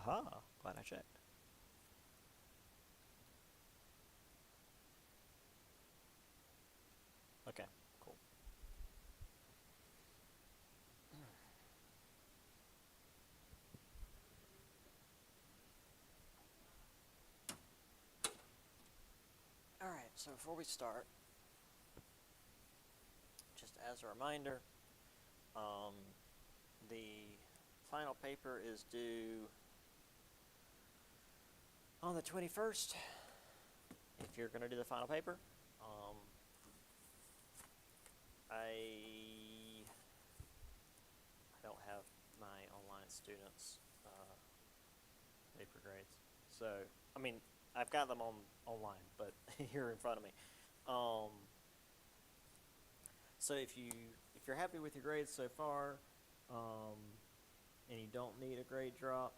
Aha, glad I checked. Okay, cool. All right, so before we start, just as a reminder, um, the final paper is due on the 21st. If you're going to do the final paper, I don't have my online students' paper grades. So, I mean, I've got them on online, but here in front of me. Um, so if you're happy with your grades so far, um, and you don't need a grade drop,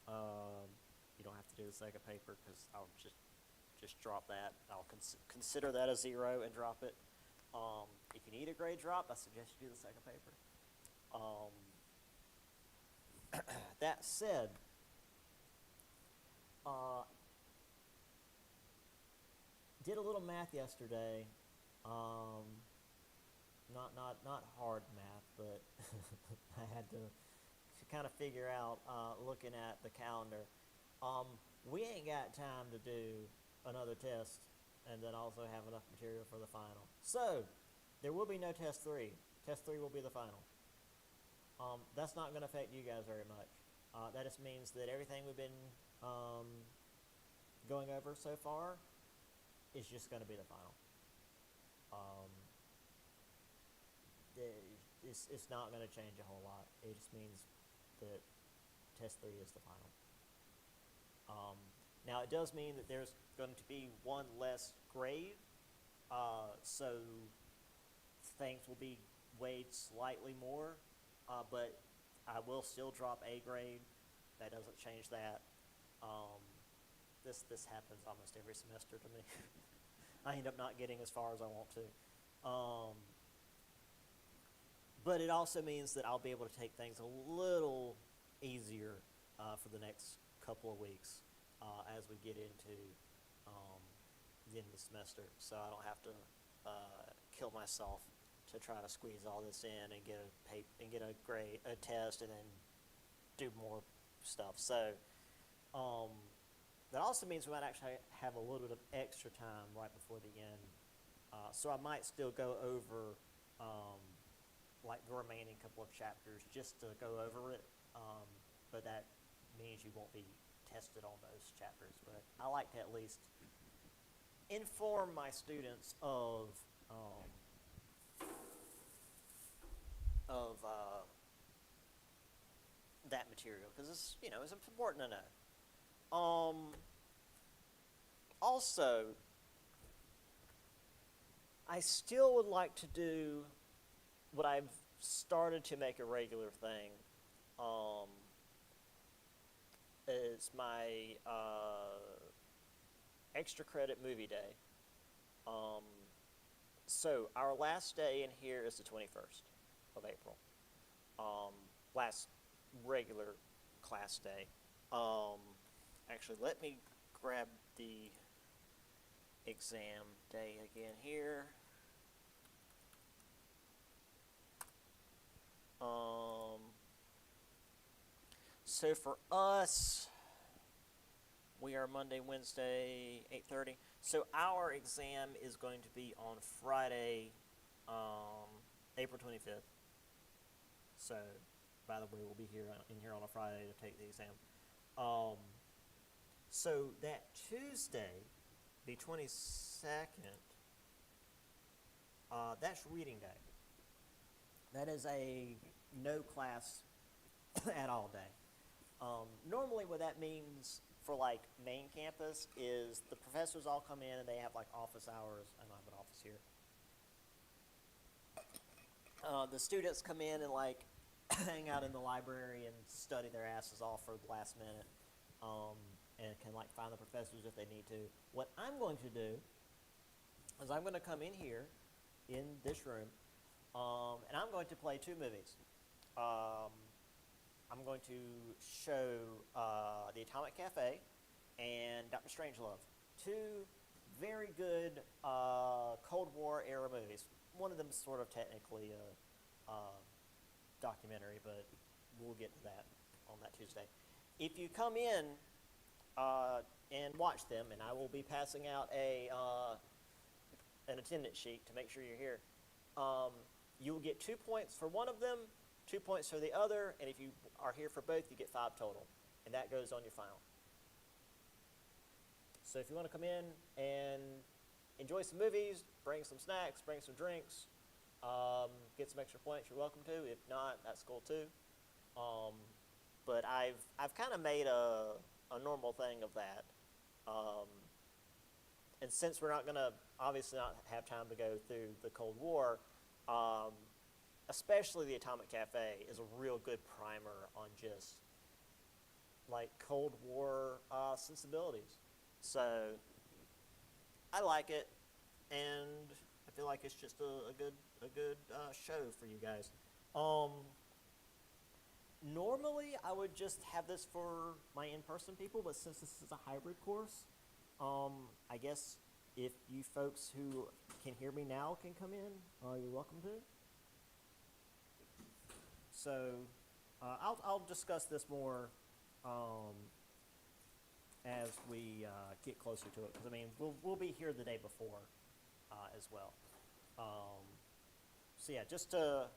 you don't have to do the second paper because I'll just drop that. I'll consider that a 0 and drop it. If you need a grade drop, I suggest you do the second paper. That said, did a little math yesterday. Not hard math, but I had to kind of figure out, looking at the calendar. We ain't got time to do another test and then also have enough material for the final. So there will be no test 3. Test 3 will be the final. That's not going to affect you guys very much. That just means that everything we've been going over so far is just going to be the final. It's not going to change a whole lot. It just means that test 3 is the final. Now it does mean that there's going to be one less grade, so things will be weighed slightly more, but I will still drop a grade. That doesn't change that. This happens almost every semester to me. I end up not getting as far as I want to. But it also means that I'll be able to take things a little easier for the next couple of weeks as we get into the end of the semester, so I don't have to kill myself to try to squeeze all this in and get a grade, a test, and then do more stuff. So that also means we might actually have a little bit of extra time right before the end. So I might still go over like the remaining couple of chapters just to go over it, but that means you won't be tested on those chapters. But I like to at least inform my students of that material because it's important to know. Also, I still would like to do what I've started to make a regular thing. It's my extra credit movie day. So our last day in here is the 21st of April. Last regular class day. Actually, let me grab the exam day again here. So for us, we are Monday, Wednesday, 8:30. So our exam is going to be on Friday, April 25th. So, by the way, we'll be in here on a Friday to take the exam. So that Tuesday, the 22nd, that's reading day. That is a no class at all day. Normally what that means for like main campus is the professors all come in and they have like office hours. I don't have an office here. The students come in and like hang out in the library and study their asses off for the last minute, and can like find the professors if they need to. What I'm going to do is I'm going to come in here in this room, and I'm going to play 2 movies. I'm going to show The Atomic Cafe and Dr. Strangelove. Two very good Cold War era movies. One of them is sort of technically a documentary, but we'll get to that on that Tuesday. If you come in and watch them, and I will be passing out an attendance sheet to make sure you're here, you will get 2 points for one of them, 2 points for the other, and if you are here for both, you get 5 total, and that goes on your final. So if you want to come in and enjoy some movies, bring some snacks, bring some drinks, get some extra points, you're welcome to. If not, that's cool too. But I've kind of made a normal thing of that. And since we're not going to obviously not have time to go through the Cold War, especially the Atomic Cafe is a real good primer on just like Cold War sensibilities. So I like it, and I feel like it's just a good show for you guys. Normally I would just have this for my in-person people, but since this is a hybrid course, I guess if you folks who can hear me now can come in, you're welcome to. So I'll discuss this more as we get closer to it, because I mean we'll be here the day before as well. So yeah, just to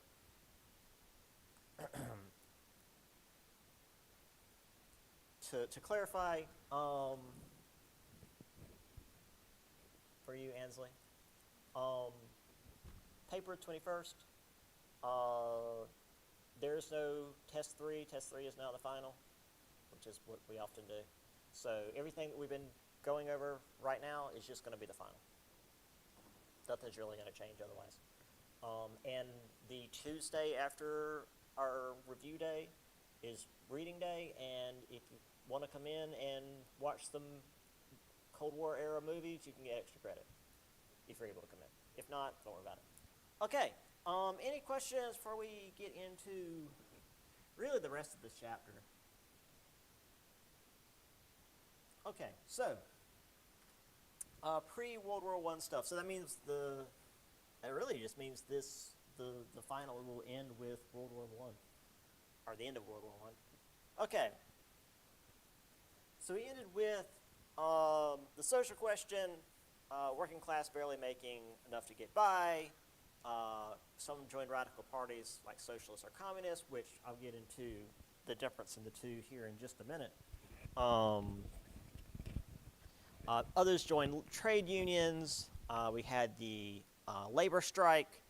to clarify for you, Ansley, paper 21st. There's no test 3. Test 3 is now the final, which is what we often do. So everything that we've been going over right now is just going to be the final. Nothing's really going to change otherwise. And the Tuesday after our review day is reading day, and if you want to come in and watch some Cold War era movies, you can get extra credit if you're able to come in. If not, don't worry about it. Okay, any questions before we get into really the rest of this chapter? Okay, so pre-World War I stuff. So that means it really just means the final will end with World War I, or the end of World War I. Okay, so we ended with the social question, working class barely making enough to get by. Some joined radical parties like socialists or communists, which I'll get into the difference in the two here in just a minute. Others joined trade unions. We had the labor strike,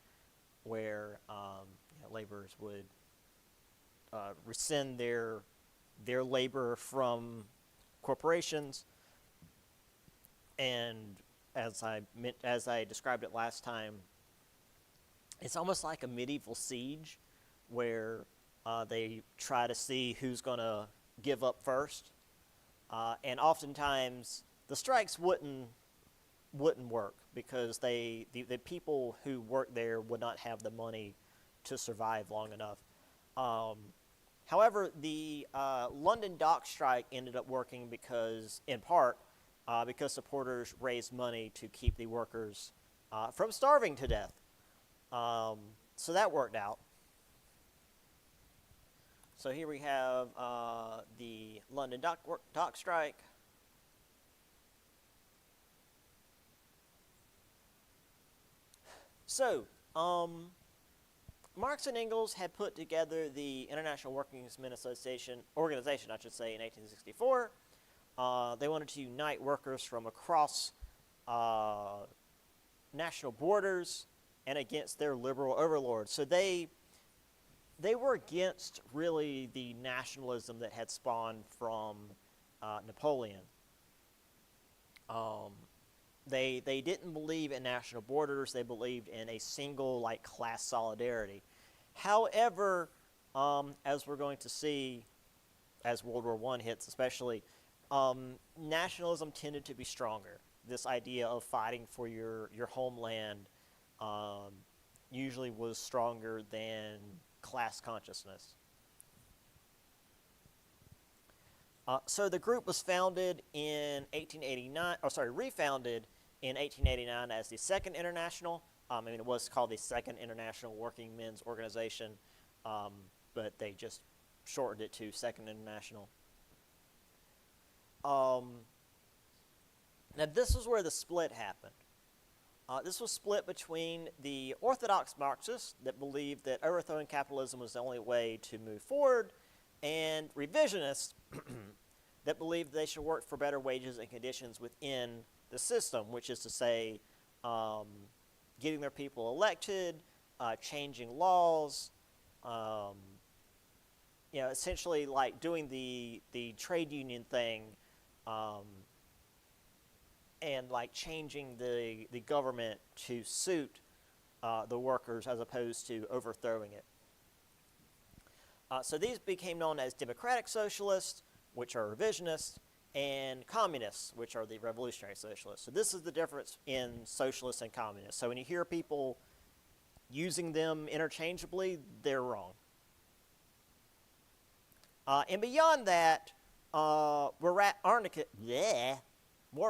where laborers would rescind their labor from corporations, and as I described it last time, it's almost like a medieval siege, where they try to see who's going to give up first, and oftentimes the strikes wouldn't work because the people who worked there would not have the money to survive long enough. However, the London dock strike ended up working because supporters raised money to keep the workers from starving to death. So that worked out. So here we have the London dock strike. So, Marx and Engels had put together the International Workingmen's Organization, in 1864. They wanted to unite workers from across national borders and against their liberal overlords. So they were against really the nationalism that had spawned from Napoleon. They didn't believe in national borders. They believed in a single class solidarity. However, as we're going to see, as World War I hits especially, nationalism tended to be stronger. This idea of fighting for your homeland usually was stronger than class consciousness. So the group was founded in 1889, refounded in 1889 as the Second International. It was called the Second International Working Men's Organization, but they just shortened it to Second International. Now this was where the split happened. This was split between the orthodox Marxists that believed that overthrowing capitalism was the only way to move forward, and revisionists that believed they should work for better wages and conditions within the system, which is to say, getting their people elected, changing laws, essentially like doing the trade union thing, and like changing the government to suit the workers as opposed to overthrowing it. So these became known as democratic socialists, which are revisionists, and communists, which are the revolutionary socialists. So this is the difference in socialists and communists. So when you hear people using them interchangeably, they're wrong. And beyond that, more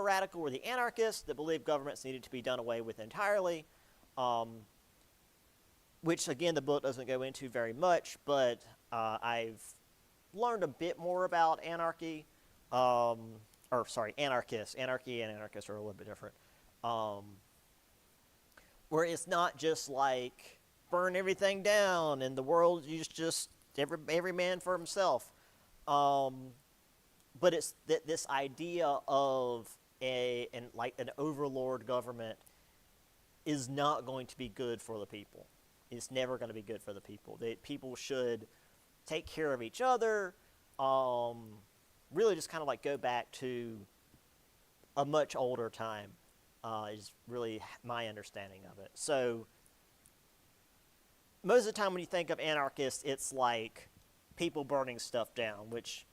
radical were the anarchists that believed governments needed to be done away with entirely, which, again, the book doesn't go into very much, but I've learned a bit more about anarchists. Anarchy and anarchists are a little bit different. Where it's not just like burn everything down and the world just every man for himself. But it's this idea of an overlord government is not going to be good for the people. It's never going to be good for the people. People should take care of each other, really just kind of like go back to a much older time is really my understanding of it. So most of the time when you think of anarchists, it's like people burning stuff down, which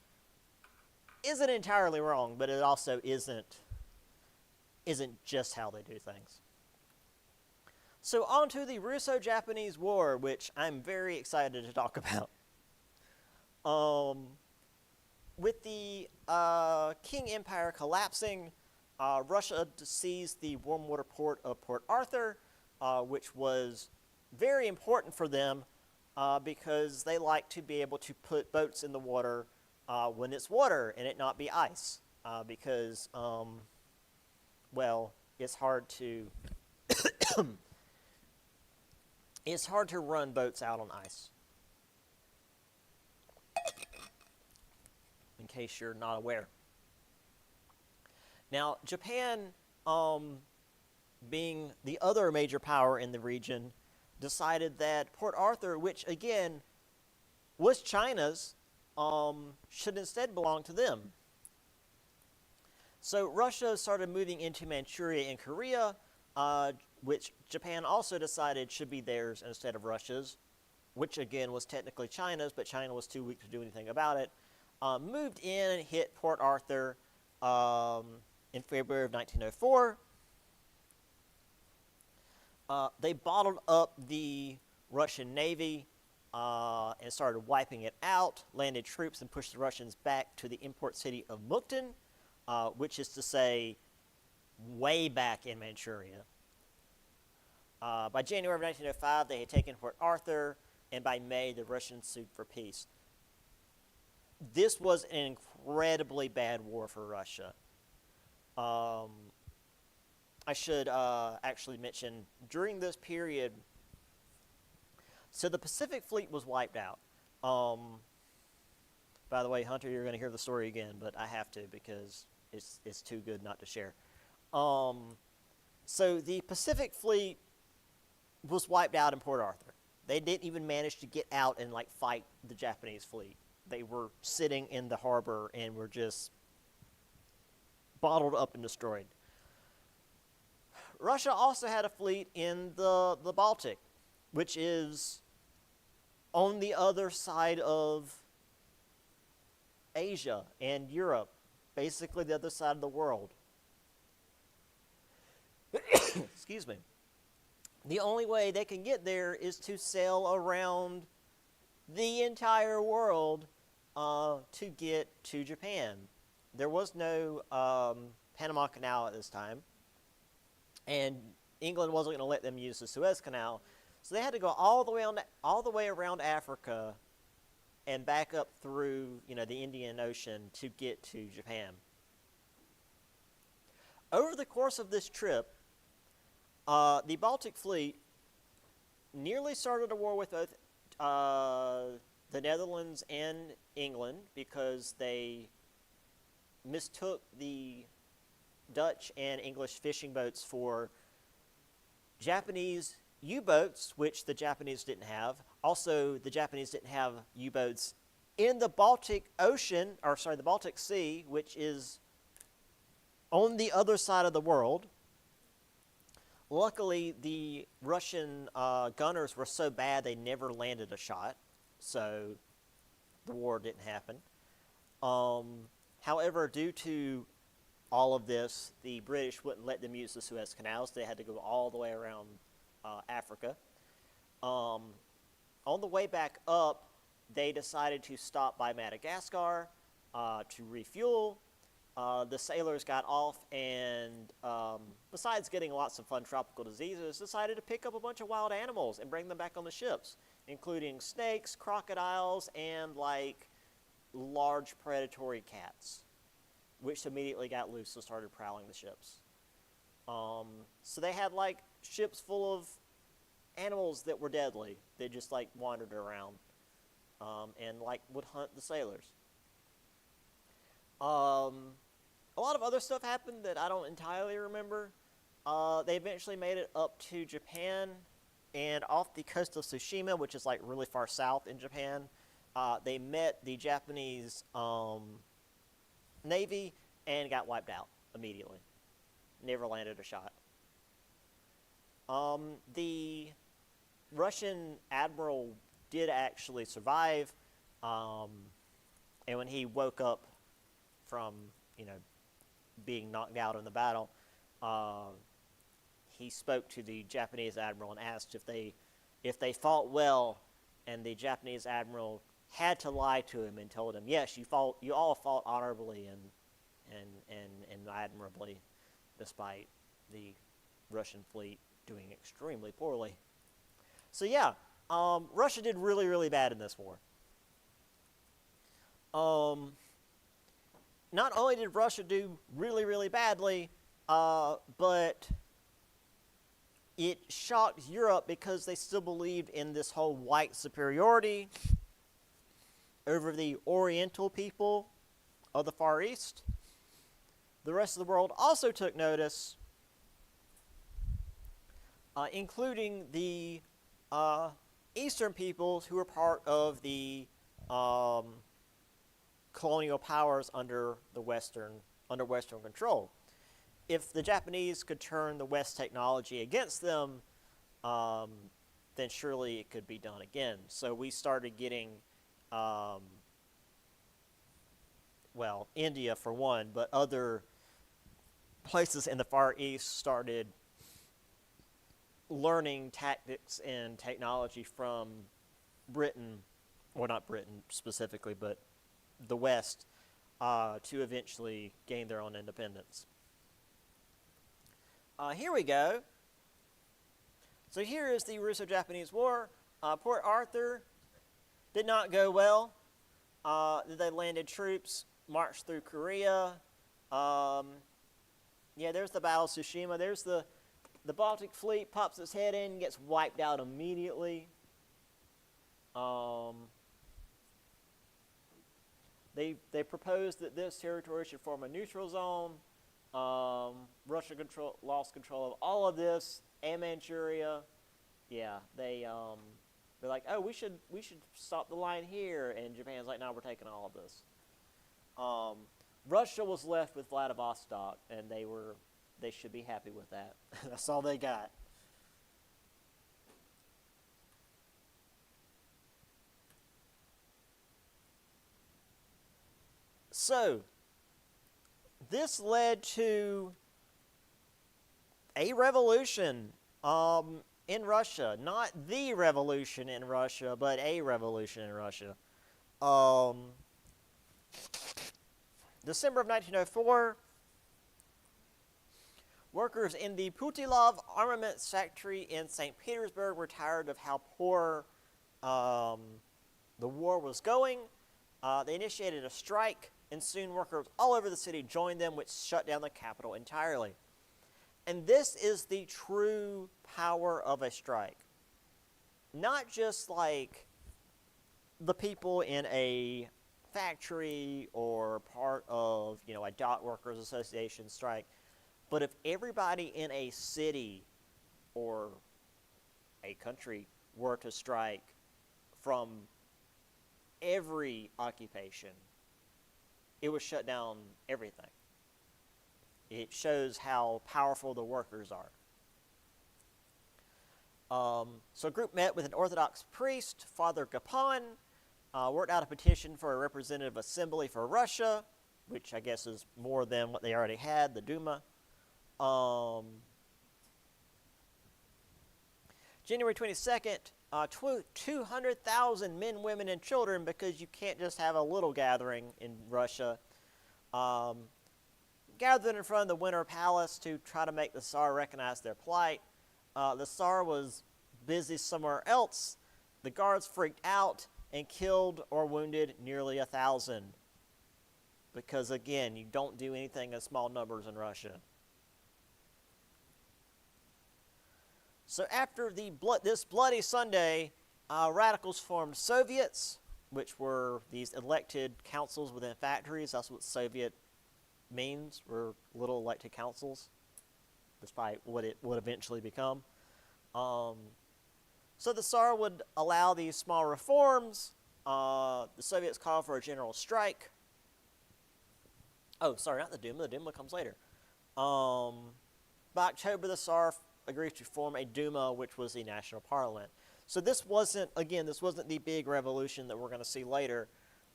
isn't entirely wrong, but it also isn't just how they do things. So on to the Russo-Japanese War, which I'm very excited to talk about. With the Qing Empire collapsing, Russia seized the warm water port of Port Arthur, which was very important for them because they like to be able to put boats in the water when it's water and it not be ice, because, it's hard to it's hard to run boats out on ice. In case you're not aware. Now, Japan, being the other major power in the region, decided that Port Arthur, which again was China's, should instead belong to them. So Russia started moving into Manchuria and Korea, which Japan also decided should be theirs instead of Russia's, which again was technically China's, but China was too weak to do anything about it. Moved in and hit Port Arthur in February of 1904. They bottled up the Russian Navy and started wiping it out, landed troops and pushed the Russians back to the import city of Mukden, which is to say way back in Manchuria. By January of 1905, they had taken Port Arthur, and by May, the Russians sued for peace. This was an incredibly bad war for Russia. I should actually mention, during this period, so the Pacific Fleet was wiped out. By the way, Hunter, you're going to hear the story again, but I have to because it's too good not to share. So the Pacific Fleet was wiped out in Port Arthur. They didn't even manage to get out and fight the Japanese fleet. They were sitting in the harbor and were just bottled up and destroyed. Russia also had a fleet in the Baltic, which is on the other side of Asia and Europe, basically the other side of the world. Excuse me. The only way they can get there is to sail around the entire world to get to Japan. There was no Panama Canal at this time, and England wasn't going to let them use the Suez Canal, so they had to go all the way around Africa and back up through the Indian Ocean to get to Japan. Over the course of this trip, the Baltic Fleet nearly started a war with both the Netherlands and England because they mistook the Dutch and English fishing boats for Japanese U-boats, which the Japanese didn't have. Also, the Japanese didn't have U-boats in the Baltic Sea, which is on the other side of the world. Luckily, the Russian gunners were so bad they never landed a shot, so the war didn't happen. However, due to all of this, the British wouldn't let them use the Suez Canal, so they had to go all the way around Africa. On the way back up, they decided to stop by Madagascar to refuel. The sailors got off and, besides getting lots of fun tropical diseases, decided to pick up a bunch of wild animals and bring them back on the ships, including snakes, crocodiles, and, large predatory cats, which immediately got loose and started prowling the ships. So they had, ships full of animals that were deadly. They just, wandered around and, would hunt the sailors. A lot of other stuff happened that I don't entirely remember. They eventually made it up to Japan, and off the coast of Tsushima, which is really far south in Japan, they met the Japanese Navy and got wiped out immediately. Never landed a shot. The Russian admiral did actually survive, and when he woke up from, being knocked out in the battle, he spoke to the Japanese admiral and asked if they fought well, and the Japanese admiral had to lie to him and told him, yes, you all fought honorably and admirably, despite the Russian fleet doing extremely poorly. So yeah, Russia did really, really bad in this war. Not only did Russia do really, really badly, but it shocked Europe because they still believed in this whole white superiority over the Oriental people of the Far East. The rest of the world also took notice, including the Eastern peoples who were part of the colonial powers under Western control. If the Japanese could turn the West technology against them, then surely it could be done again. So we started getting, India for one, but other places in the Far East started learning tactics and technology from Britain, or not Britain specifically, but the West, to eventually gain their own independence. Here we go. So here is the Russo-Japanese War. Port Arthur did not go well. They landed troops, marched through Korea. There's the Battle of Tsushima. There's the Baltic Fleet pops its head in, gets wiped out immediately. They proposed that this territory should form a neutral zone. Russia lost control of all of this and Manchuria. Yeah, they're like, oh, we should stop the line here, and Japan's like, no, we're taking all of this. Russia was left with Vladivostok, and they should be happy with that. That's all they got. So, this led to a revolution in Russia. Not the revolution in Russia, but a revolution in Russia. December of 1904, workers in the Putilov armaments factory in St. Petersburg were tired of how poor the war was going. They initiated a strike, and soon workers all over the city joined them, which shut down the capital entirely. And this is the true power of a strike. Not just like the people in a factory or part of, a dock workers association strike, but if everybody in a city or a country were to strike from every occupation, it would shut down everything. It shows how powerful the workers are. So a group met with an Orthodox priest, Father Gapon, worked out a petition for a representative assembly for Russia, which I guess is more than what they already had, the Duma. January 22nd, 200,000 men, women, and children, because you can't just have a little gathering in Russia, gathered in front of the Winter Palace to try to make the Tsar recognize their plight. The Tsar was busy somewhere else. The guards freaked out and killed or wounded nearly 1,000. Because, again, you don't do anything in small numbers in Russia. So after this Bloody Sunday, radicals formed Soviets, which were these elected councils within factories. That's what Soviet means, were little elected councils, despite what it would eventually become. So the Tsar would allow these small reforms. The Soviets called for a general strike. Oh, sorry, not the Duma. The Duma comes later. By October, the Tsar agreed to form a Duma, which was the national parliament. So this wasn't the big revolution that we're going to see later.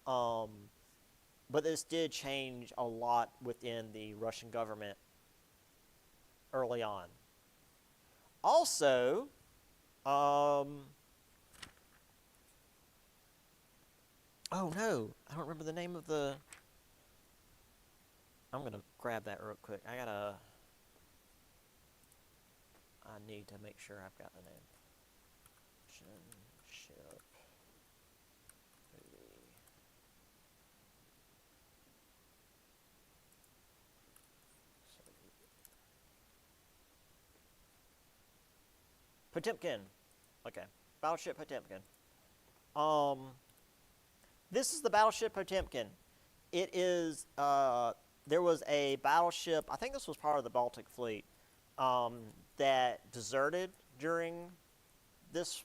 But this did change a lot within the Russian government early on. Also, oh no, I don't remember the name of the... I'm going to grab that real quick. I need to make sure I've got the name. Ship. Potemkin. Okay. Battleship Potemkin. This is the Battleship Potemkin. It is, there was a battleship, I think this was part of the Baltic Fleet, that deserted during this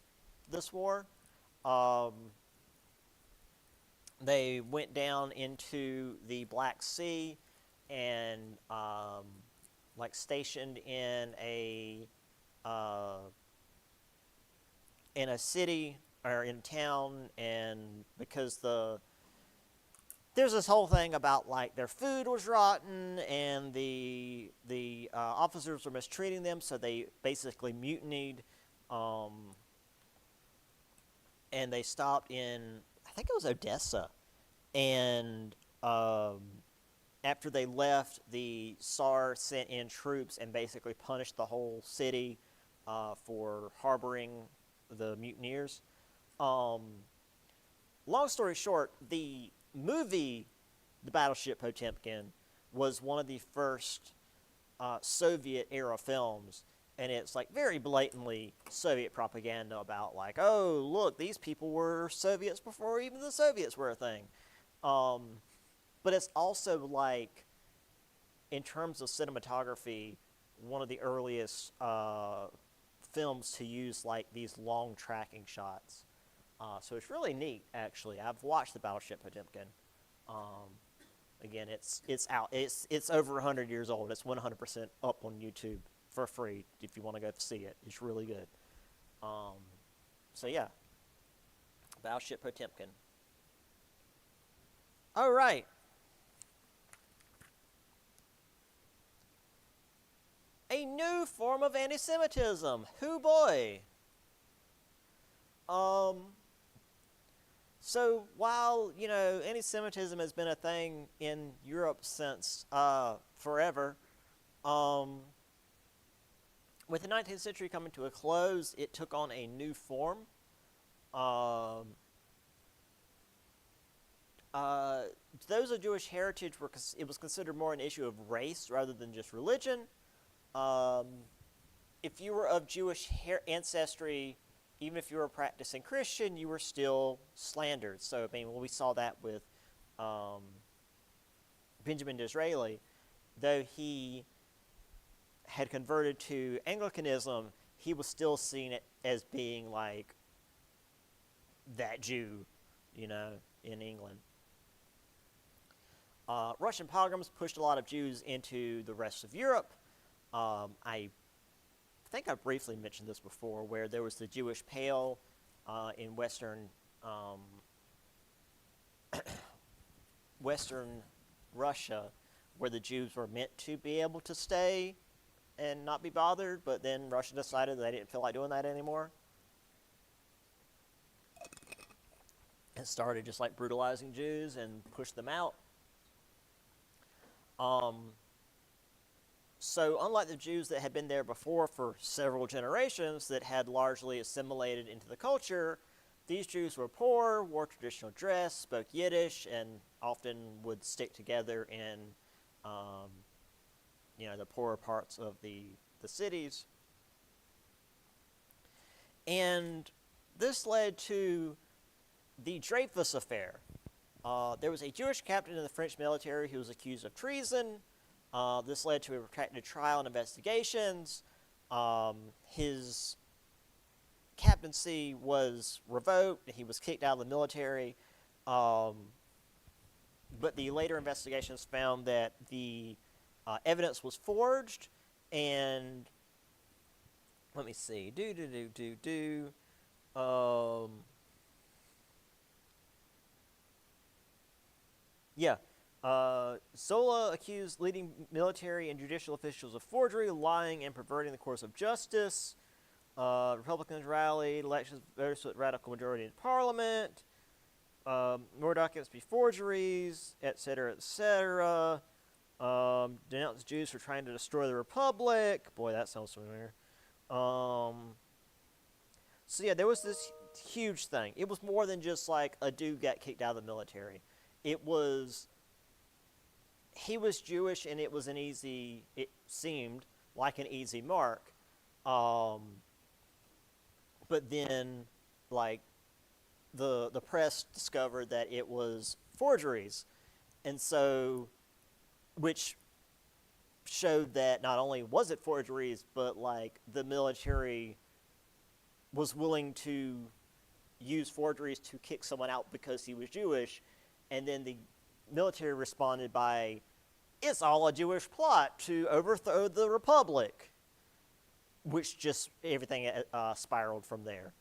war. They went down into the Black Sea and stationed in a city or in town, and because there's this whole thing about their food was rotten and the officers were mistreating them, so they basically mutinied, and they stopped in, I think it was Odessa, and after they left, the Tsar sent in troops and basically punished the whole city for harboring the mutineers. Long story short, the movie, The Battleship Potemkin, was one of the first Soviet-era films, and it's very blatantly Soviet propaganda about oh, look, these people were Soviets before even the Soviets were a thing. But it's also in terms of cinematography, one of the earliest films to use like these long tracking shots. So it's really neat, actually. I've watched the Battleship Potemkin. Again, it's out. It's over 100 years old. It's 100% up on YouTube for free if you want to go see it. It's really good. So yeah, Battleship Potemkin. All right. A new form of anti-Semitism. Hoo boy. So while, anti-Semitism has been a thing in Europe since forever, um, with the 19th century coming to a close, it took on a new form. Um, those of Jewish heritage it was considered more an issue of race rather than just religion. Um, if you were of Jewish ancestry, even if you were a practicing Christian, you were still slandered. So, we saw that with Benjamin Disraeli. Though he had converted to Anglicanism, he was still seen as being like that Jew, in England. Russian pogroms pushed a lot of Jews into the rest of Europe. I think I briefly mentioned this before, where there was the Jewish Pale in Western Russia, where the Jews were meant to be able to stay and not be bothered, but then Russia decided they didn't feel like doing that anymore. And started just like brutalizing Jews and pushed them out. So unlike the Jews that had been there before for several generations that had largely assimilated into the culture, these Jews were poor, wore traditional dress, spoke Yiddish, and often would stick together in the poorer parts of the cities. And this led to the Dreyfus Affair. There was a Jewish captain in the French military who was accused of treason. This led to a protracted trial and investigations. His captaincy was revoked. He was kicked out of the military. But the later investigations found that the evidence was forged. And let me see. Zola accused leading military and judicial officials of forgery, lying, and perverting the course of justice. Republicans rallied, elections voters with radical majority in parliament. More documents be forgeries, etc., etc. Denounced Jews for trying to destroy the republic. Boy, that sounds familiar. There was this huge thing. It was more than just like a dude got kicked out of the military. He was Jewish, and it seemed like an easy mark. But then, like, the press discovered that it was forgeries. And so, which showed that not only was it forgeries, but, like, the military was willing to use forgeries to kick someone out because he was Jewish. And then the military responded by, it's all a Jewish plot to overthrow the republic, which just everything spiraled from there.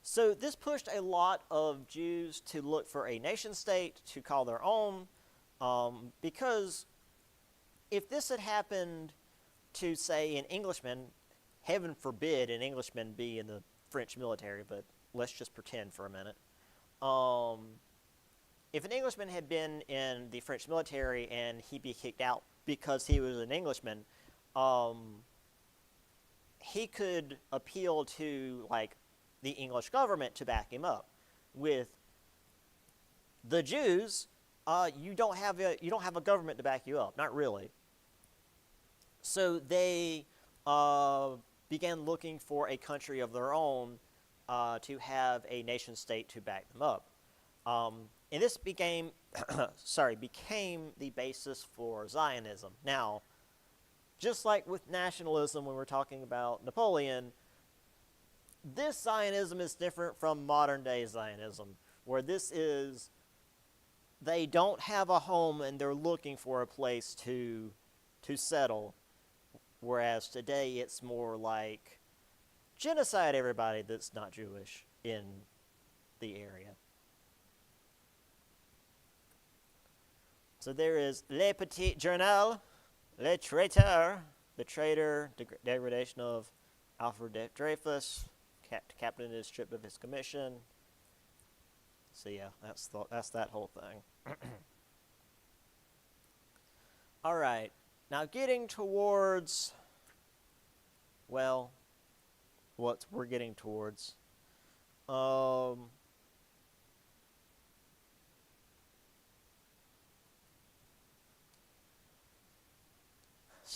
So this pushed a lot of Jews to look for a nation state to call their own, because if this had happened to, say, an Englishman, heaven forbid an Englishman be in the French military, but let's just pretend for a minute. If an Englishman had been in the French military and he'd be kicked out because he was an Englishman, he could appeal to, like, the English government to back him up. With the Jews, you don't have a government to back you up, not really. So they began looking for a country of their own to have a nation state to back them up. And this became the basis for Zionism. Now, just like with nationalism when we're talking about Napoleon, this Zionism is different from modern-day Zionism, where they don't have a home and they're looking for a place to settle, whereas today it's more like genocide everybody that's not Jewish in the area. So there is Le Petit Journal, Le Traiteur, the traitor, degradation of Alfred Dreyfus, captain is stripped of his commission. So yeah, that's that whole thing. All right, now getting towards, well, what we're getting towards. So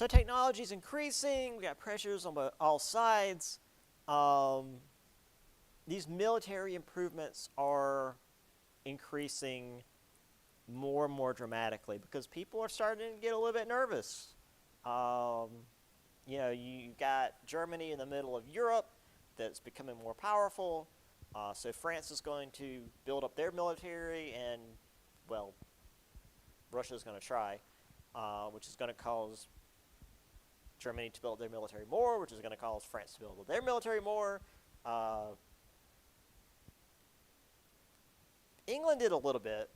technology is increasing. We got pressures on all sides. These military improvements are increasing more and more dramatically because people are starting to get a little bit nervous. You got Germany in the middle of Europe that's becoming more powerful. So France is going to build up their military, and, well, Russia's going to try, which is going to cause Germany to build their military more, which is going to cause France to build their military more. England did a little bit.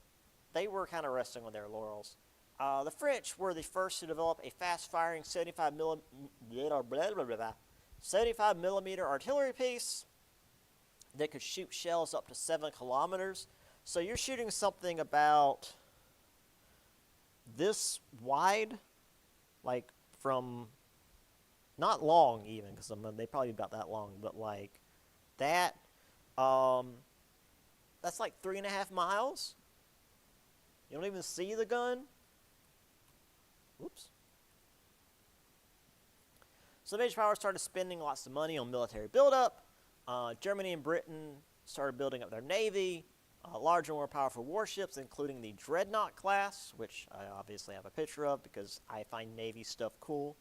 They were kind of resting on their laurels. The French were the first to develop a fast-firing 75 millimeter artillery piece that could shoot shells up to 7 kilometers. So you're shooting something about this wide, like from, not long even, because they probably about that long, but like that. That's like 3.5 miles. You don't even see the gun. Whoops. So major powers started spending lots of money on military buildup. Germany and Britain started building up their navy, larger, more powerful warships, including the Dreadnought class, which I obviously have a picture of because I find Navy stuff cool.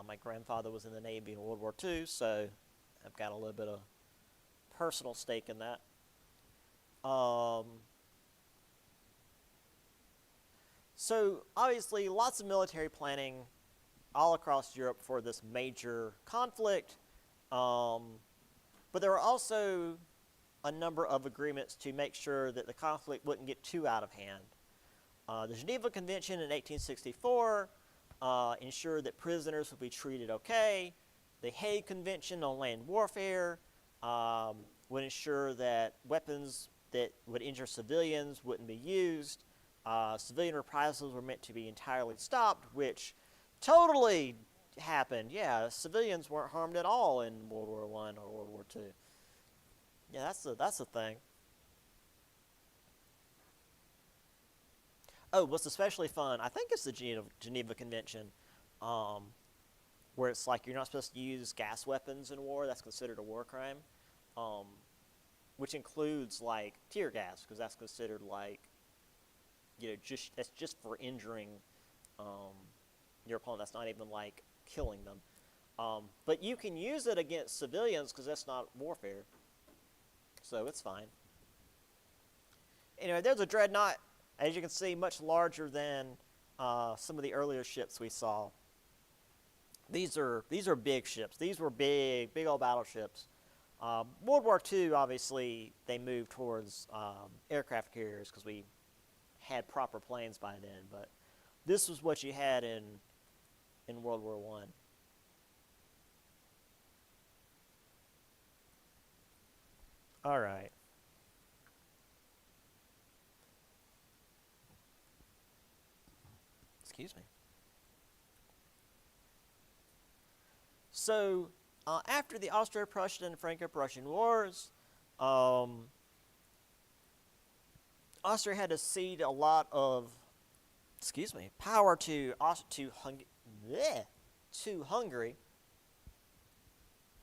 My grandfather was in the Navy in World War II, so I've got a little bit of personal stake in that. So obviously lots of military planning all across Europe for this major conflict, but there were also a number of agreements to make sure that the conflict wouldn't get too out of hand. The Geneva Convention in 1864 ensured that prisoners would be treated okay. The Hague Convention on Land Warfare would ensure that weapons that would injure civilians wouldn't be used. Civilian reprisals were meant to be entirely stopped, which totally happened. Yeah, civilians weren't harmed at all in World War I or World War II. Yeah, that's the thing. Oh, what's especially fun, I think it's the Geneva Convention, where it's like you're not supposed to use gas weapons in war. That's considered a war crime, which includes like tear gas, because that's considered like, that's just for injuring your opponent. That's not even like killing them. But you can use it against civilians because that's not warfare. So it's fine. Anyway, there's a Dreadnought, as you can see, much larger than some of the earlier ships we saw. These are big ships. These were big old battleships. World War II, obviously, they moved towards aircraft carriers because we had proper planes by then. But this was what you had in World War I. All right. Excuse me. So, after the Austro-Prussian and Franco-Prussian Wars, Austria had to cede a lot of, power to Hungary,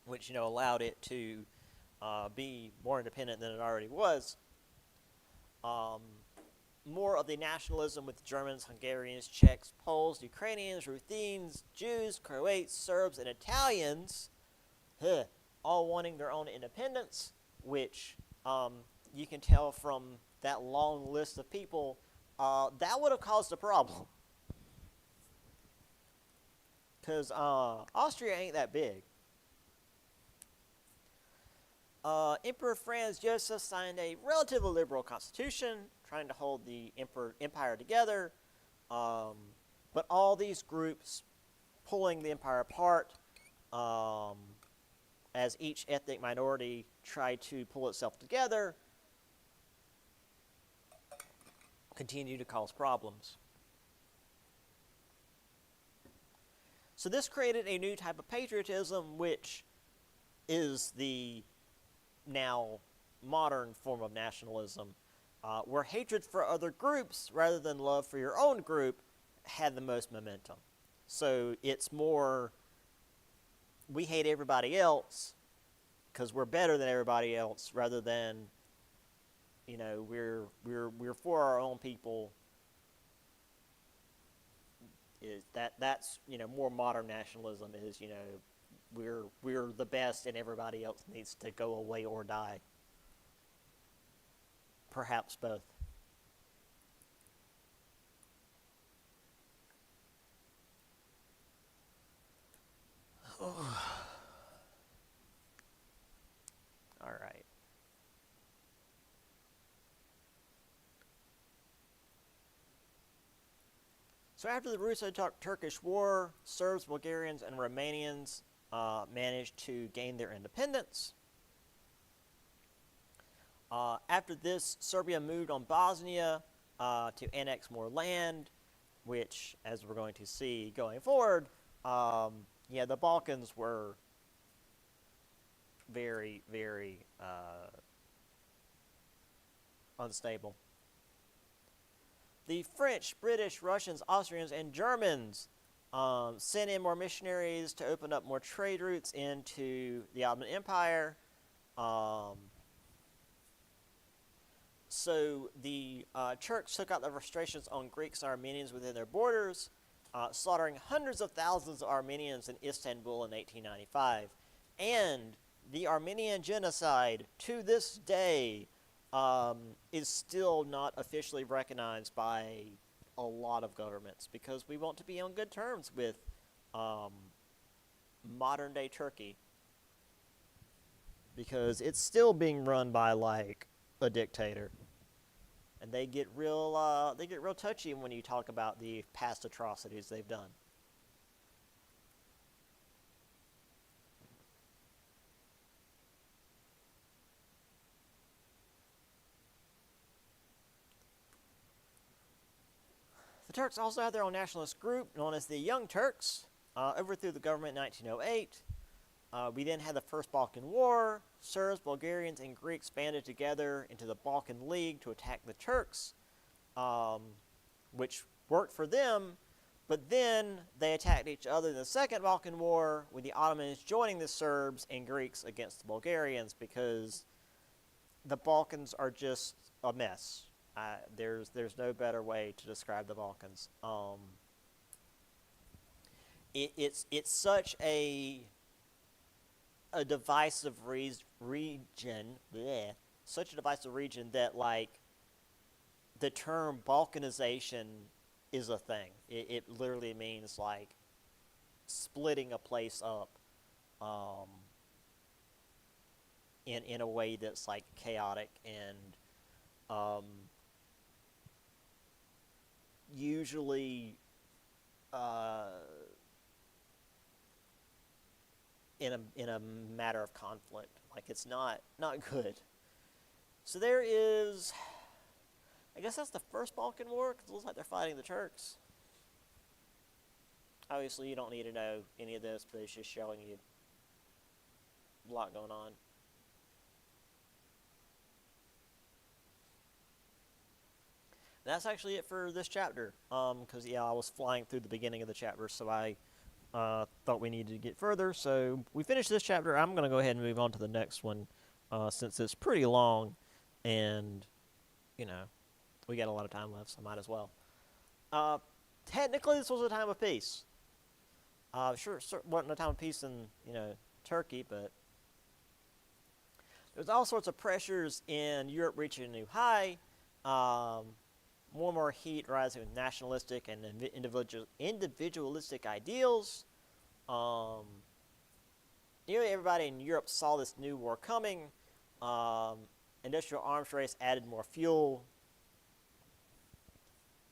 which allowed it to be more independent than it already was. More of the nationalism with Germans, Hungarians, Czechs, Poles, Ukrainians, Ruthenes, Jews, Croats, Serbs, and Italians, all wanting their own independence, which you can tell from that long list of people, that would have caused a problem. Because Austria ain't that big. Emperor Franz Joseph signed a relatively liberal constitution, trying to hold the empire together, but all these groups pulling the empire apart, as each ethnic minority tried to pull itself together, continue to cause problems. So this created a new type of patriotism, which is the now modern form of nationalism, where hatred for other groups rather than love for your own group had the most momentum. So it's more, we hate everybody else because we're better than everybody else, rather than, you know, we're for our own people. That's you know, more modern nationalism is, you know, we're the best and everybody else needs to go away or die. Perhaps both. All right. So after the Russo-Turkish War, Serbs, Bulgarians, and Romanians managed to gain their independence. After this, Serbia moved on Bosnia to annex more land, which, as we're going to see going forward, yeah, the Balkans were very, very unstable. The French, British, Russians, Austrians, and Germans sent in more missionaries to open up more trade routes into the Ottoman Empire. So the Turks took out the restrictions on Greeks and Armenians within their borders, slaughtering hundreds of thousands of Armenians in Istanbul in 1895. And the Armenian genocide, to this day, is still not officially recognized by a lot of governments, because we want to be on good terms with modern-day Turkey, because it's still being run by, like, a dictator. And they get real touchy when you talk about the past atrocities they've done. The Turks also had their own nationalist group known as the Young Turks, overthrew the government in 1908. We then had the First Balkan War. Serbs, Bulgarians, and Greeks banded together into the Balkan League to attack the Turks, which worked for them, but then they attacked each other in the Second Balkan War, with the Ottomans joining the Serbs and Greeks against the Bulgarians, because the Balkans are just a mess. There's no better way to describe the Balkans. It's such a divisive region, such a divisive region that, like, the term Balkanization is a thing. It literally means, like, splitting a place up in a way that's, like, chaotic and usually in a matter of conflict. Like, it's not good. So there is, I guess that's the First Balkan War, because it looks like they're fighting the Turks. Obviously, you don't need to know any of this, but it's just showing you a lot going on. That's actually it for this chapter, because, yeah, I was flying through the beginning of the chapter, so I thought we needed to get further. So we finished this chapter. I'm going to go ahead and move on to the next one, since it's pretty long, and, you know, we got a lot of time left, so I might as well. Technically, this was a time of peace. Sure, wasn't a time of peace in, you know, Turkey, but there's all sorts of pressures in Europe reaching a new high. More and more heat rising with nationalistic and individualistic ideals. Nearly everybody in Europe saw this new war coming. Industrial arms race added more fuel.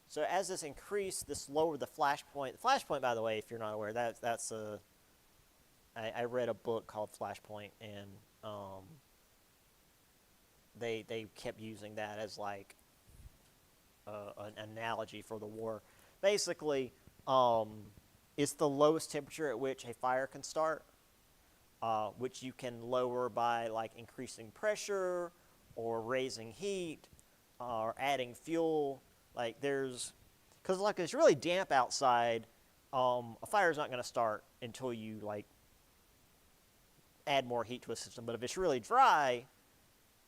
So as this increased, this lowered the flashpoint. The flashpoint, by the way, if you're not aware, that's a I read a book called Flashpoint, and they kept using that as like an analogy for the war. Basically, it's the lowest temperature at which a fire can start, which you can lower by like increasing pressure or raising heat or adding fuel. Like there's, because like it's really damp outside, a fire's not going to start until you like add more heat to a system. But if it's really dry,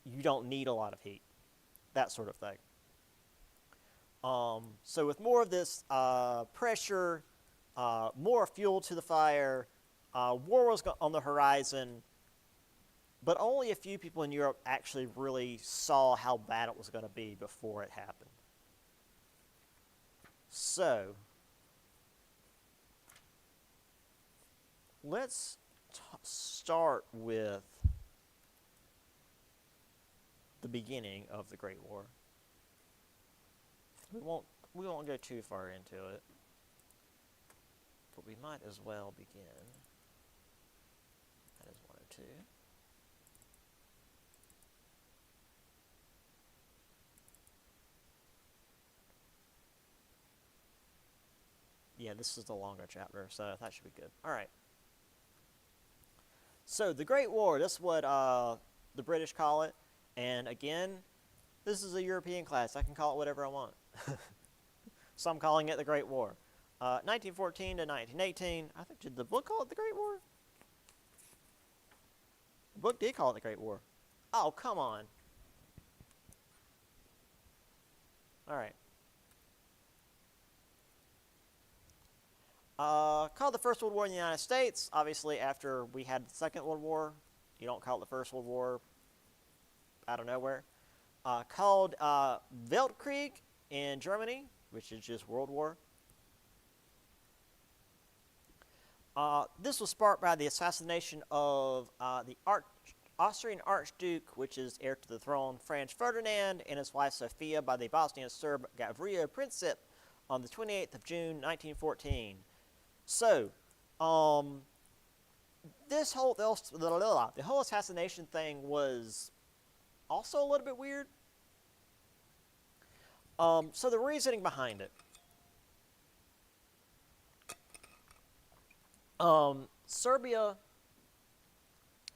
you don't need a lot of heat, that sort of thing. So with more of this pressure, more fuel to the fire, war was on the horizon, but only a few people in Europe actually really saw how bad it was going to be before it happened. So, let's start with the beginning of the Great War. We won't go too far into it, but we might as well begin. That is 102. Yeah, this is the longer chapter, so that should be good. All right. So the Great War, that's what the British call it. And again, this is a European class. I can call it whatever I want. So I'm calling it the Great War. 1914 to 1918. I think, did the book call it the Great War? The book did call it the Great War. Oh, come on. All right. Called the First World War in the United States. Obviously, after we had the Second World War, you don't call it the First World War out of nowhere. Called Weltkrieg in Germany, which is just World War. This was sparked by the assassination of the Austrian Archduke, which is heir to the throne, Franz Ferdinand, and his wife Sophia by the Bosnian Serb Gavrilo Princip on the 28th of June, 1914. So, the whole assassination thing was also a little bit weird. So the reasoning behind it. Serbia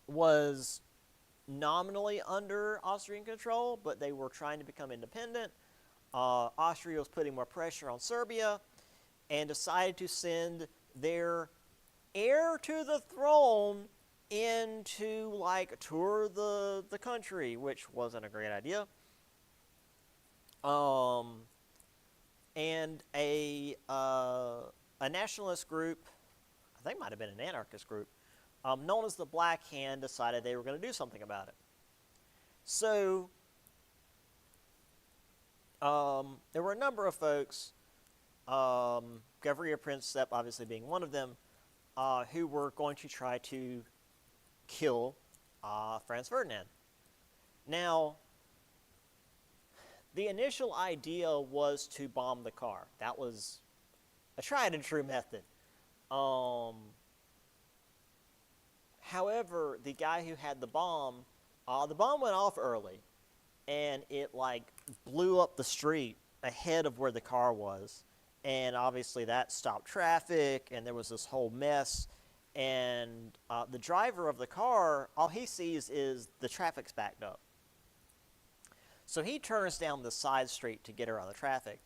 was nominally under Austrian control, but they were trying to become independent. Austria was putting more pressure on Serbia and decided to send their heir to the throne in to like tour the country, which wasn't a great idea. And a nationalist group, I think it might have been an anarchist group, known as the Black Hand, decided they were going to do something about it. So there were a number of folks, Gavrilo Princip obviously being one of them, who were going to try to kill Franz Ferdinand. Now, the initial idea was to bomb the car. That was a tried and true method. However, the guy who had the bomb went off early, and it like blew up the street ahead of where the car was, and obviously that stopped traffic, and there was this whole mess. And the driver of the car, all he sees is the traffic's backed up. So he turns down the side street to get around the traffic.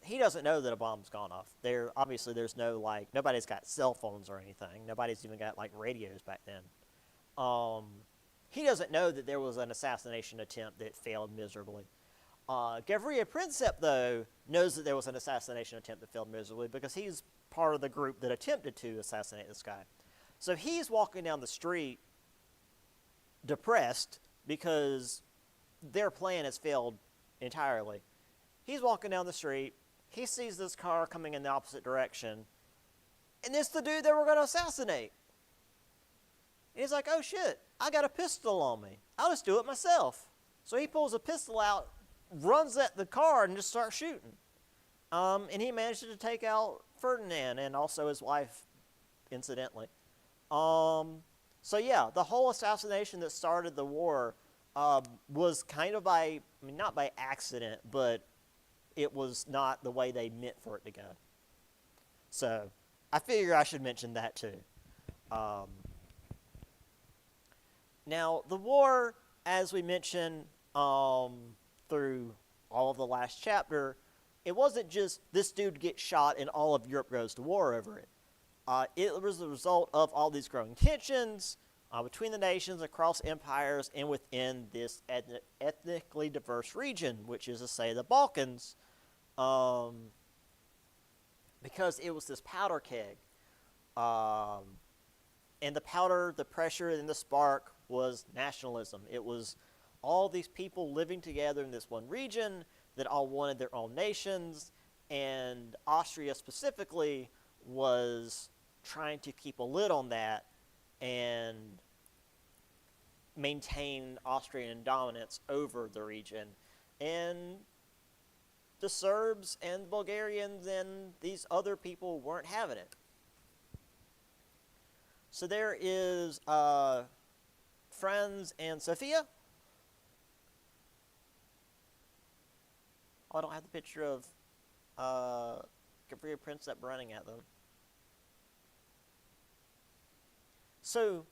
He doesn't know that a bomb's gone off. Obviously there's no like, nobody's got cell phones or anything. Nobody's even got like radios back then. He doesn't know that there was an assassination attempt that failed miserably. Gavrilo Princip, though, knows that there was an assassination attempt that failed miserably because he's part of the group that attempted to assassinate this guy. So he's walking down the street depressed because their plan has failed entirely. He's walking down the street. He sees this car coming in the opposite direction, and it's the dude that we're going to assassinate. And he's like, oh shit, I got a pistol on me. I'll just do it myself. So he pulls a pistol out, runs at the car, and just starts shooting. And he manages to take out Ferdinand and also his wife, incidentally. So yeah, the whole assassination that started the war was kind of by, I mean, not by accident, but it was not the way they meant for it to go. So I figure I should mention that too. Um, Now, the war, as we mentioned through all of the last chapter, it wasn't just this dude gets shot and all of Europe goes to war over it. It was the result of all these growing tensions between the nations, across empires, and within this ethnically diverse region, which is to say the Balkans, um, because it was this powder keg. Um, and the powder, the pressure, and the spark was nationalism. It was all these people living together in this one region that all wanted their own nations, and Austria specifically was trying to keep a lid on that and maintain Austrian dominance over the region. And the Serbs and the Bulgarians and these other people weren't having it. So there is Franz and Sophia. Oh, I don't have the picture of Gabriel Princip running at them. So,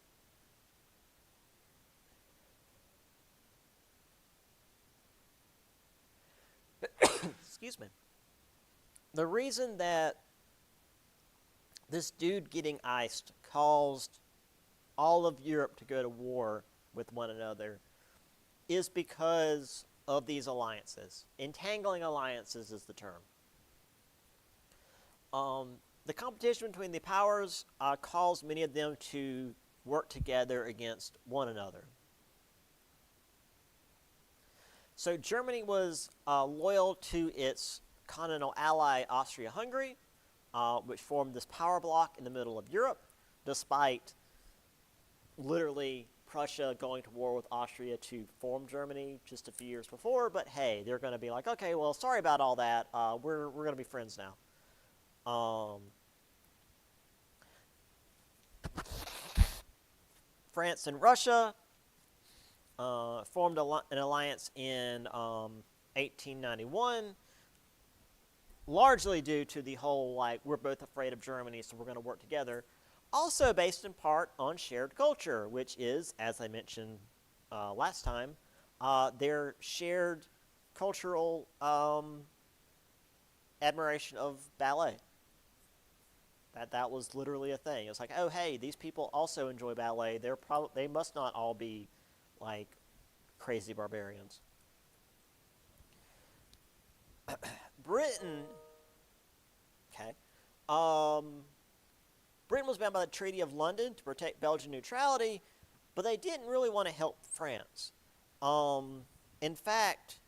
excuse me. The reason that this dude getting iced caused all of Europe to go to war with one another is because of these alliances. Entangling alliances is the term. The competition between the powers caused many of them to work together against one another. So Germany was loyal to its continental ally Austria-Hungary, which formed this power block in the middle of Europe, despite literally Prussia going to war with Austria to form Germany just a few years before. But hey, they're going to be like, okay, well, sorry about all that. We're going to be friends now. France and Russia formed an alliance in 1891, largely due to the whole, like, we're both afraid of Germany, so we're going to work together. Also based in part on shared culture, which is, as I mentioned last time, their shared cultural admiration of ballet. That was literally a thing. It was like, oh, hey, these people also enjoy ballet. They must not all be, like, crazy barbarians. Britain, okay, Britain was bound by the Treaty of London to protect Belgian neutrality, but they didn't really want to help France. In fact,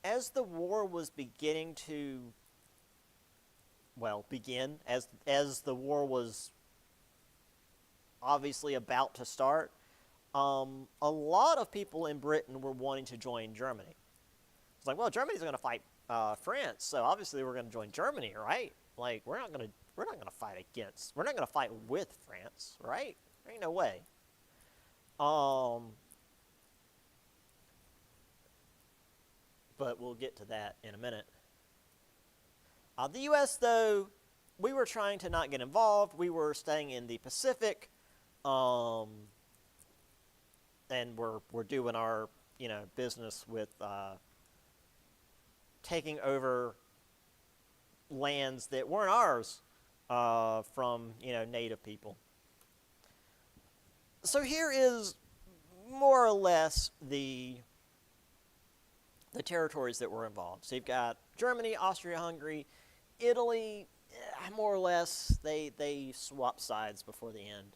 as the war was beginning to, well, begin, as the war was obviously about to start, a lot of people in Britain were wanting to join Germany. It's like, well, Germany's going to fight France, so obviously we're going to join Germany, right? Like, we're not going to fight with France, right? There ain't no way. But we'll get to that in a minute. The U.S., though, we were trying to not get involved. We were staying in the Pacific, and we're doing our business with taking over lands that weren't ours from native people. So here is more or less the territories that were involved. So you've got Germany, Austria-Hungary, Italy, more or less, they swapped sides before the end.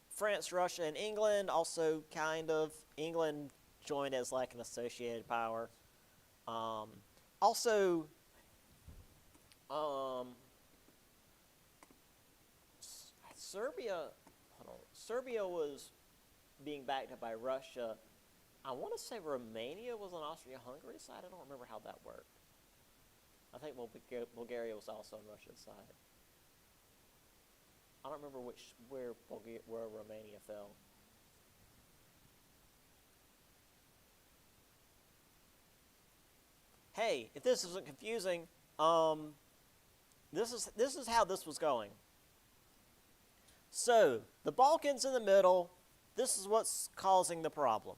France, Russia, and England, also kind of. England joined as like an associated power. Serbia was being backed up by Russia. I want to say Romania was on Austria-Hungary side. I don't remember how that worked. I think Bulgaria was also on Russia's side. I don't remember where Romania fell. Hey, if this isn't confusing, this is how this was going. So the Balkans in the middle. This is what's causing the problem.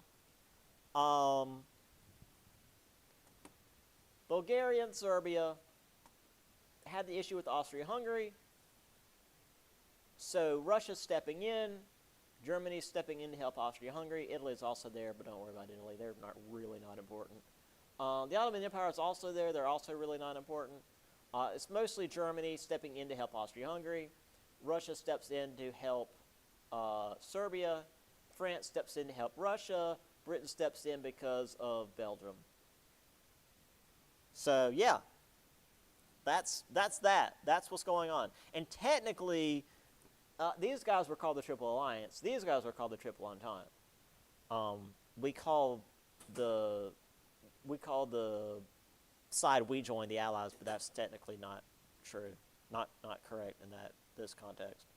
Bulgaria and Serbia had the issue with Austria-Hungary. So Russia's stepping in, Germany's stepping in to help Austria-Hungary. Italy's also there, but don't worry about Italy. They're really not important. The Ottoman Empire is also there. They're also really not important. It's mostly Germany stepping in to help Austria-Hungary. Russia steps in to help Serbia. France steps in to help Russia. Britain steps in because of Belgium. So yeah, that's that. That's what's going on. And technically, these guys were called the Triple Alliance. These guys were called the Triple Entente. We call the side we joined the Allies, but that's technically not true, not correct in this context.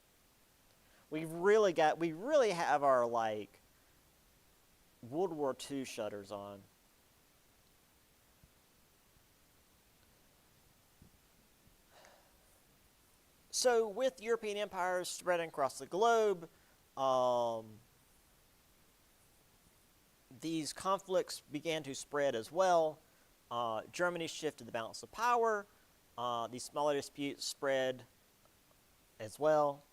We really have our like World War II shutters on. So with European empires spreading across the globe, these conflicts began to spread as well. Germany shifted the balance of power. These smaller disputes spread as well.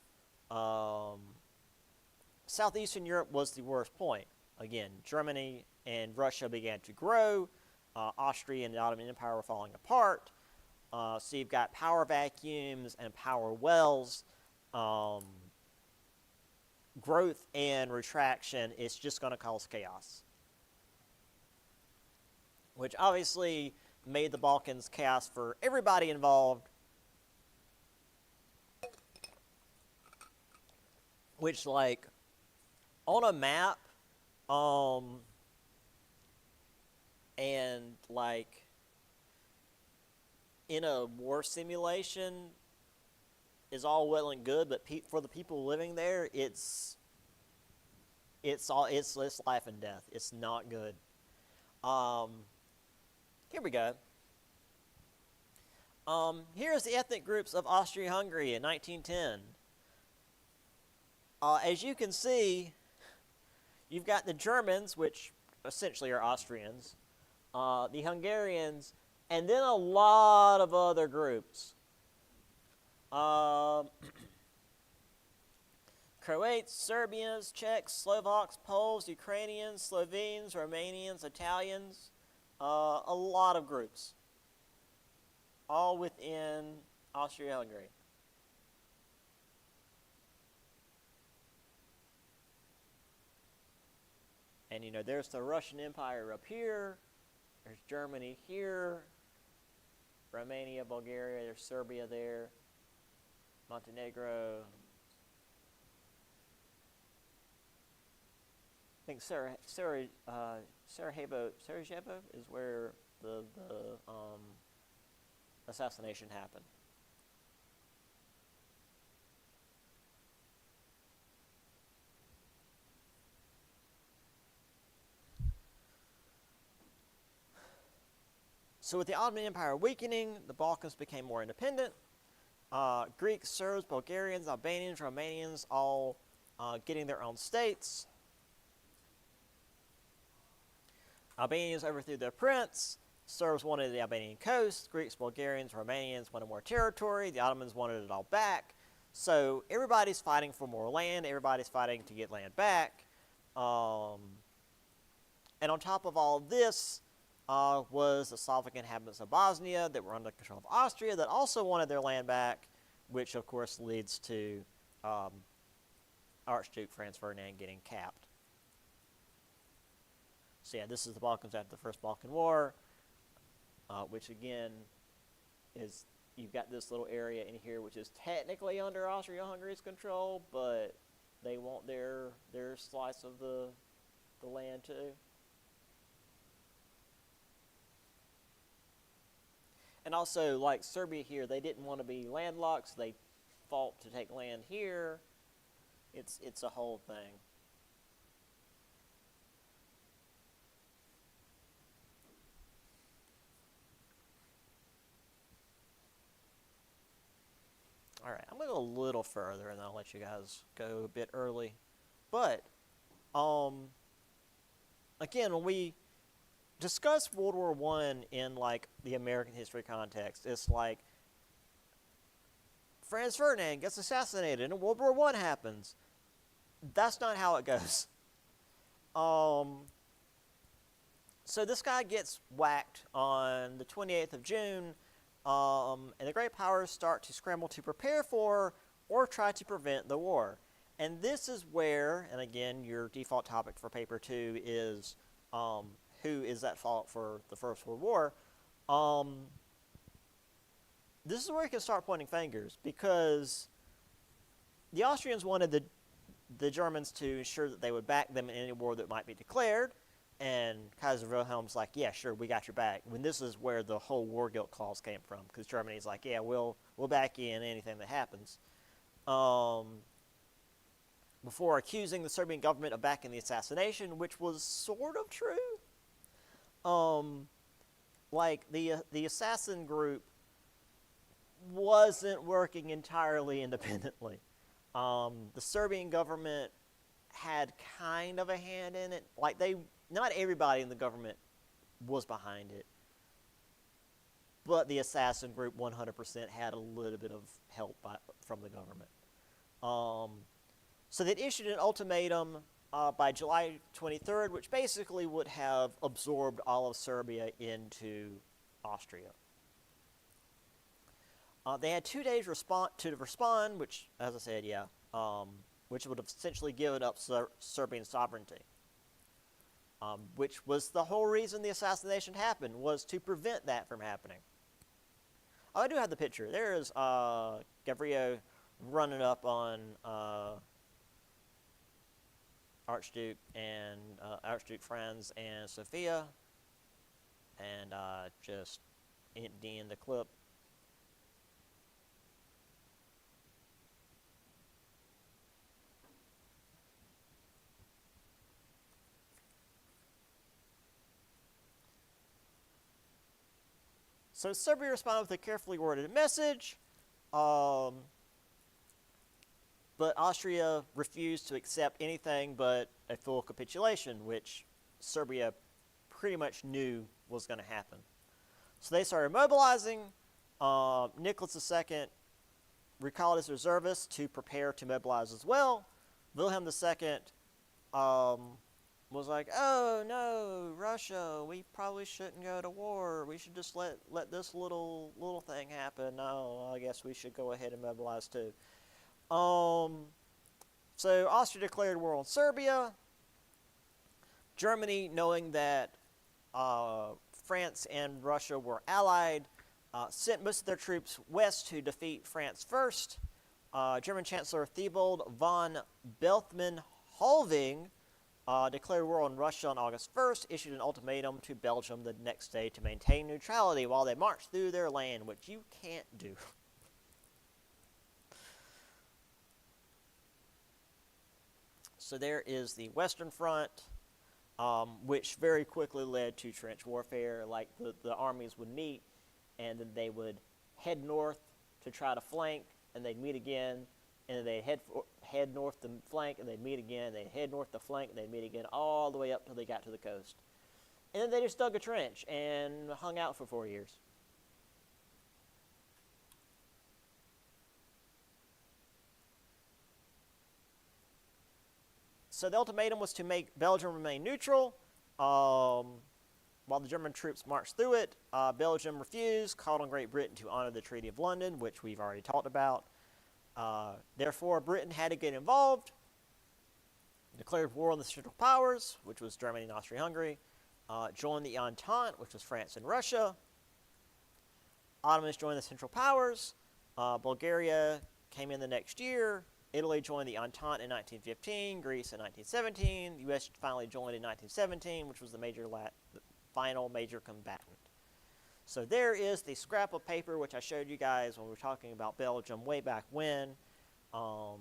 Southeastern Europe was the worst point. Again, Germany and Russia began to grow. Austria and the Ottoman Empire were falling apart. So you've got power vacuums and power wells. Growth and retraction is just going to cause chaos. Which obviously made the Balkans chaos for everybody involved. Which, like, on a map, and, like, in a war simulation is all well and good, but for the people living there, it's life and death. It's not good. Here we go. Here's the ethnic groups of Austria-Hungary in 1910. As you can see, you've got the Germans, which essentially are Austrians, the Hungarians, and then a lot of other groups. Croats, Serbians, Czechs, Slovaks, Poles, Ukrainians, Slovenes, Romanians, Italians, a lot of groups, all within Austria-Hungary. And, you know, there's the Russian Empire up here. There's Germany here. Romania, Bulgaria, there's Serbia there. Montenegro. I think Sarajevo is where the assassination happened. So with the Ottoman Empire weakening, the Balkans became more independent. Greeks, Serbs, Bulgarians, Albanians, Romanians, all getting their own states. Albanians overthrew their prince. Serbs wanted the Albanian coast. Greeks, Bulgarians, Romanians wanted more territory. The Ottomans wanted it all back. So everybody's fighting for more land. Everybody's fighting to get land back. And on top of all this was the Slavic inhabitants of Bosnia that were under control of Austria that also wanted their land back, which of course leads to Archduke Franz Ferdinand getting capped. So yeah, this is the Balkans after the First Balkan War, which again is, you've got this little area in here which is technically under Austria-Hungary's control, but they want their slice of the land too. And also, like Serbia here, they didn't want to be landlocked, so they fought to take land here. It's a whole thing. All right, I'm going to go a little further, and I'll let you guys go a bit early. But, again, when we discuss World War One in like the American history context, it's like Franz Ferdinand gets assassinated, and World War One happens. That's not how it goes. So this guy gets whacked on the 28th of June. And the great powers start to scramble to prepare for or try to prevent the war. And this is where, and again, your default topic for paper 2 is who is at fault for the First World War. This is where you can start pointing fingers, because the Austrians wanted the Germans to ensure that they would back them in any war that might be declared. And Kaiser Wilhelm's like, yeah, sure, we got your back. When this is where the whole war guilt clause came from, because Germany's like, yeah, we'll back you in anything that happens. Before accusing the Serbian government of backing the assassination, which was sort of true. Like the assassin group wasn't working entirely independently. The Serbian government had kind of a hand in it. Like not everybody in the government was behind it, but the assassin group 100% had a little bit of help from the government. So they issued an ultimatum by July 23rd, which basically would have absorbed all of Serbia into Austria. They had 2 days to respond, which, as I said, which would have essentially given up Serbian sovereignty. Which was the whole reason the assassination happened, was to prevent that from happening. Oh, I do have the picture. There is Gavrilo running up on Archduke Franz and Sofia, and just emptying the clip. So Serbia responded with a carefully worded message, but Austria refused to accept anything but a full capitulation, which Serbia pretty much knew was going to happen. So they started mobilizing. Nicholas II recalled his reservists to prepare to mobilize as well. Wilhelm II was like, oh no, Russia, we probably shouldn't go to war. We should just let this little thing happen. No, I guess we should go ahead and mobilize too. So Austria declared war on Serbia. Germany, knowing that France and Russia were allied, sent most of their troops west to defeat France first. German Chancellor Theobald von Bethmann-Hollweg declared war on Russia on August 1st, issued an ultimatum to Belgium the next day to maintain neutrality while they marched through their land, which you can't do. So there is the Western Front, which very quickly led to trench warfare. Like the armies would meet, and then they would head north to try to flank, and they'd meet again, and then they'd head north to flank, and they'd meet again. They'd head north to flank, and they'd meet again, all the way up till they got to the coast. And then they just dug a trench and hung out for 4 years. So the ultimatum was to make Belgium remain neutral while the German troops marched through it. Belgium refused, called on Great Britain to honor the Treaty of London, which we've already talked about. Therefore, Britain had to get involved, declared war on the Central Powers, which was Germany and Austria-Hungary, joined the Entente, which was France and Russia. Ottomans joined the Central Powers. Bulgaria came in the next year. Italy joined the Entente in 1915, Greece in 1917. The U.S. finally joined in 1917, which was the final major combatant. So there is the scrap of paper which I showed you guys when we were talking about Belgium way back when. The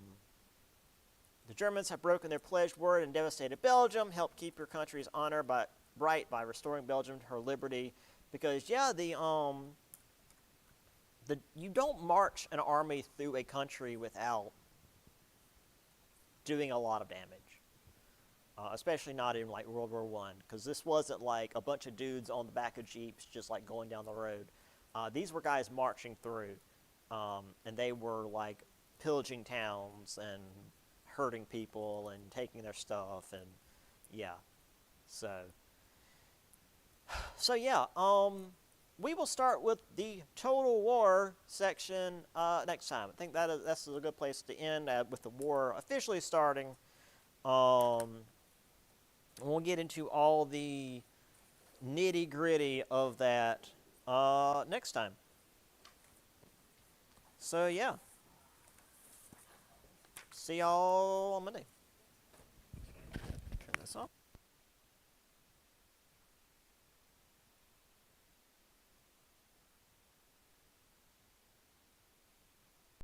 Germans have broken their pledged word and devastated Belgium. Help keep your country's honor bright by restoring Belgium to her liberty. Because yeah, you don't march an army through a country without doing a lot of damage. Especially not in like World War I, because this wasn't like a bunch of dudes on the back of jeeps just like going down the road. These were guys marching through, and they were like pillaging towns and hurting people and taking their stuff, and yeah. So yeah, we will start with the Total War section next time. I think that's a good place to end with the war officially starting. We'll get into all the nitty-gritty of that next time. So yeah, see y'all on Monday. Turn this off.